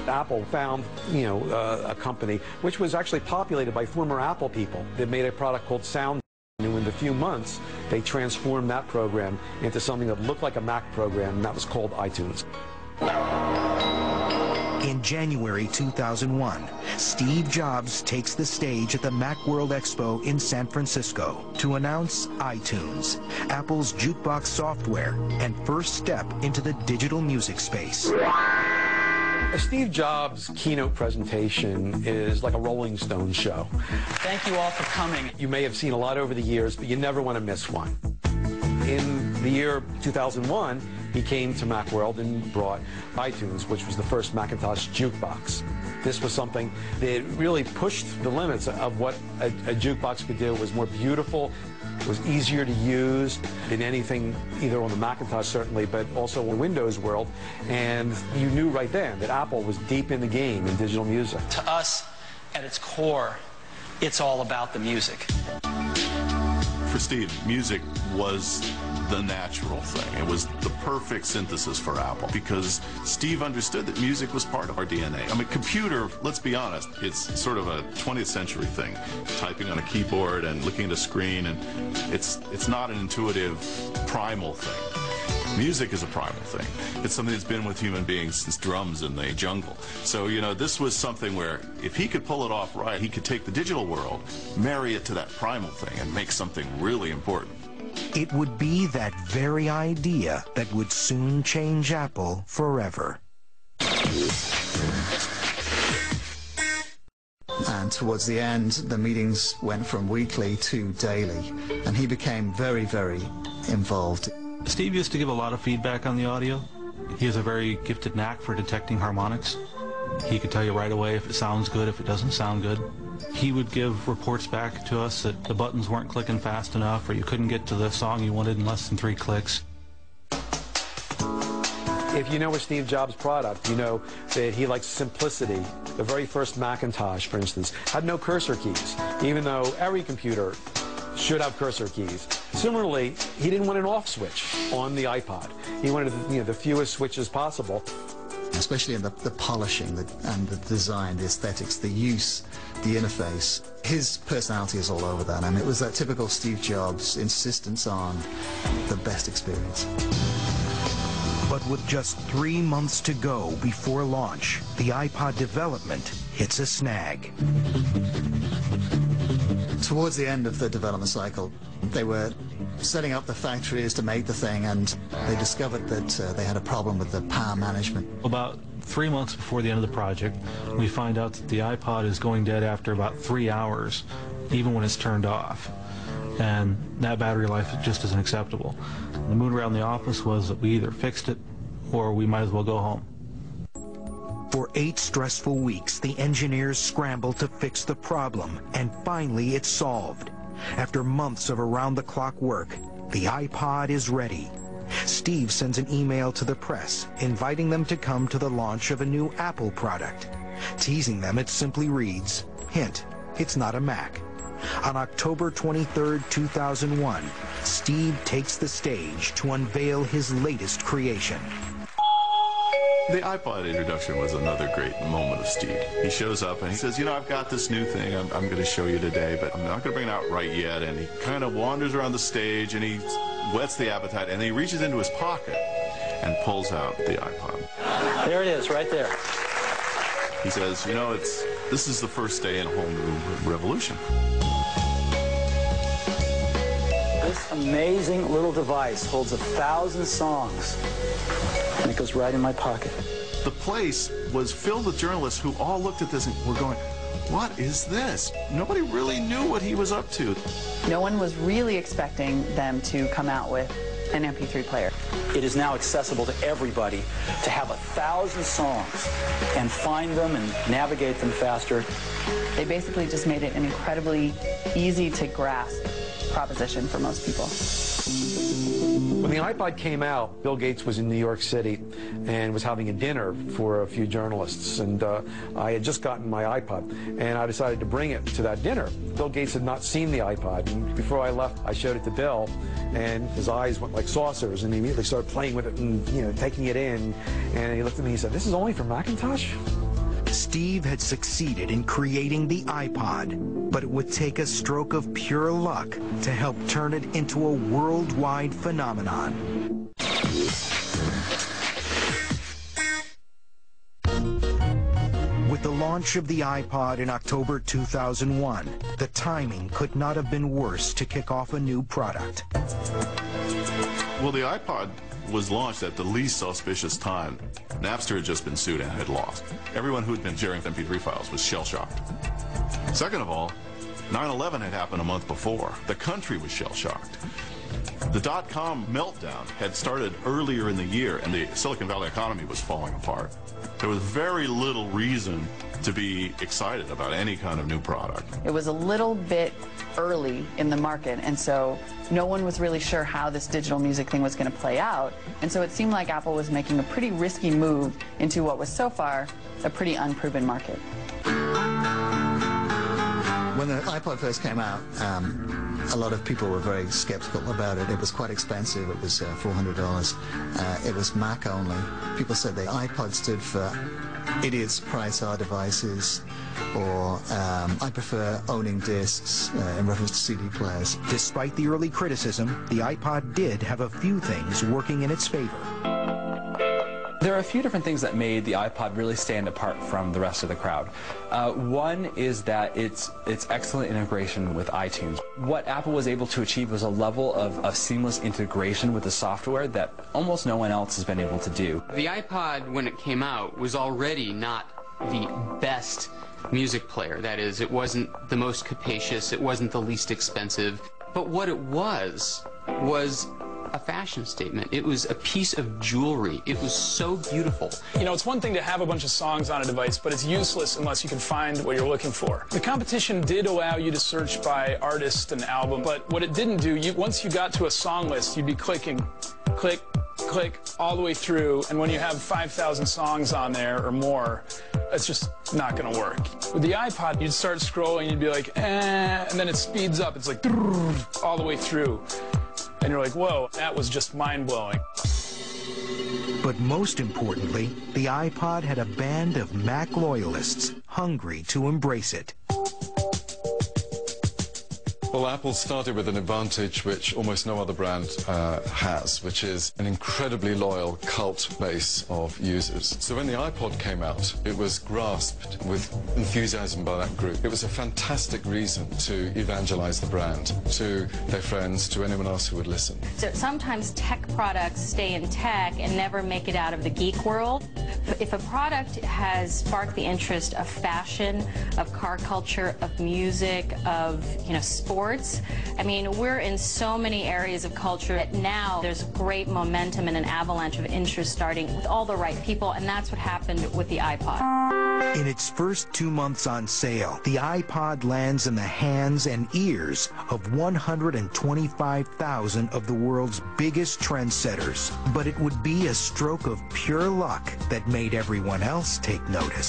Apple found, a company which was actually populated by former Apple people that made a product called Sound. And in a few months, they transformed that program into something that looked like a Mac program, and that was called iTunes. In January 2001, Steve Jobs takes the stage at the Macworld Expo in San Francisco to announce iTunes, Apple's jukebox software and first step into the digital music space. Steve Jobs' keynote presentation is like a Rolling Stones show. Thank you all for coming. You may have seen a lot over the years, but you never want to miss one. In the year 2001, he came to Macworld and brought iTunes, which was the first Macintosh jukebox. This was something that really pushed the limits of what a jukebox could do. It was more beautiful, it was easier to use than anything, either on the Macintosh certainly, but also in the Windows world. And you knew right then that Apple was deep in the game in digital music. To us, at its core, it's all about the music. For Steve, music was the natural thing. It was the perfect synthesis for Apple because Steve understood that music was part of our DNA. I mean, computer, let's be honest, it's sort of a 20th century thing. Typing on a keyboard and looking at a screen, and it's not an intuitive, primal thing. Music is a primal thing. It's something that's been with human beings since drums in the jungle. So, this was something where if he could pull it off right, he could take the digital world, marry it to that primal thing, and make something really important. It would be that very idea that would soon change Apple forever. And towards the end, the meetings went from weekly to daily, and he became very, very involved. Steve used to give a lot of feedback on the audio. He has a very gifted knack for detecting harmonics. He could tell you right away if it sounds good, if it doesn't sound good. He would give reports back to us that the buttons weren't clicking fast enough, or you couldn't get to the song you wanted in less than 3 clicks. If you know a Steve Jobs product, you know that he likes simplicity. The very first Macintosh, for instance, had no cursor keys, even though every computer should have cursor keys. Similarly, he didn't want an off switch on the iPod. He wanted the fewest switches possible. Especially in the polishing and the design, the aesthetics, the use, the interface. His personality is all over that, and it was that typical Steve Jobs insistence on the best experience. But with just 3 months to go before launch, the iPod development hits a snag. Towards the end of the development cycle, they were setting up the factories to make the thing, and they discovered that they had a problem with the power management. About 3 months before the end of the project, we find out that the iPod is going dead after about 3 hours, even when it's turned off. And that battery life just isn't acceptable. The mood around the office was that we either fixed it or we might as well go home. For 8 stressful weeks, the engineers scrambled to fix the problem, and finally it's solved. After months of around-the-clock work, the iPod is ready. Steve sends an email to the press, inviting them to come to the launch of a new Apple product. Teasing them, it simply reads, hint, it's not a Mac. On October 23, 2001, Steve takes the stage to unveil his latest creation. The iPod introduction was another great moment of Steve. He shows up and he says, I've got this new thing I'm going to show you today, but I'm not going to bring it out right yet. And he kind of wanders around the stage and he whets the appetite, and then he reaches into his pocket and pulls out the iPod. There it is, right there. He says, this is the first day in a whole new revolution. This amazing little device holds 1,000 songs, and it goes right in my pocket. The place was filled with journalists who all looked at this and were going, what is this? Nobody really knew what he was up to. No one was really expecting them to come out with an MP3 player. It is now accessible to everybody to have 1,000 songs and find them and navigate them faster. They basically just made it an incredibly easy to grasp proposition for most people. When the iPod came out, Bill Gates was in New York City and was having a dinner for a few journalists, and I had just gotten my iPod, and I decided to bring it to that dinner. Bill Gates had not seen the iPod, and before I left, I showed it to Bill, and his eyes went like saucers, and he immediately started playing with it and taking it in, and he looked at me and he said, "This is only for Macintosh?" Steve had succeeded in creating the iPod, but it would take a stroke of pure luck to help turn it into a worldwide phenomenon. With the launch of the iPod in October 2001, the timing could not have been worse to kick off a new product. Well, the iPod was launched at the least auspicious time. Napster had just been sued and had lost. Everyone who had been sharing MP3 files was shell-shocked. Second of all, 9/11 had happened a month before. The country was shell-shocked. The dot-com meltdown had started earlier in the year, and the Silicon Valley economy was falling apart. There was very little reason to be excited about any kind of new product. It was a little bit early in the market, and so no one was really sure how this digital music thing was going to play out. And so it seemed like Apple was making a pretty risky move into what was so far a pretty unproven market. When the iPod first came out, a lot of people were very skeptical about it. It was quite expensive. It was $400. It was Mac only. People said the iPod stood for idiots price our devices, or I prefer owning discs in reference to CD players. Despite the early criticism, the iPod did have a few things working in its favor. There are a few different things that made the iPod really stand apart from the rest of the crowd. One is that its excellent integration with iTunes. What Apple was able to achieve was a level of seamless integration with the software that almost no one else has been able to do. The iPod, when it came out, was already not the best music player. That is, it wasn't the most capacious, it wasn't the least expensive. But what it was a fashion statement. It was a piece of jewelry. It was so beautiful. You know, it's one thing to have a bunch of songs on a device, but it's useless unless you can find what you're looking for. The competition did allow you to search by artist and album, but what it didn't do, once you got to a song list, you'd be clicking, click, click, all the way through, and when you have 5,000 songs on there or more, it's just not going to work. With the iPod, you'd start scrolling, you'd be like, and then it speeds up. It's like, all the way through. And you're like, whoa, that was just mind-blowing. But most importantly, the iPod had a band of Mac loyalists hungry to embrace it. Well, Apple started with an advantage which almost no other brand has, which is an incredibly loyal cult base of users. So when the iPod came out, it was grasped with enthusiasm by that group. It was a fantastic reason to evangelize the brand to their friends, to anyone else who would listen. So sometimes tech products stay in tech and never make it out of the geek world. If a product has sparked the interest of fashion, of car culture, of music, of, sports, I mean, we're in so many areas of culture that now there's great momentum and an avalanche of interest starting with all the right people, and that's what happened with the iPod. In its first 2 months on sale, the iPod lands in the hands and ears of 125,000 of the world's biggest trendsetters. But it would be a stroke of pure luck that made everyone else take notice.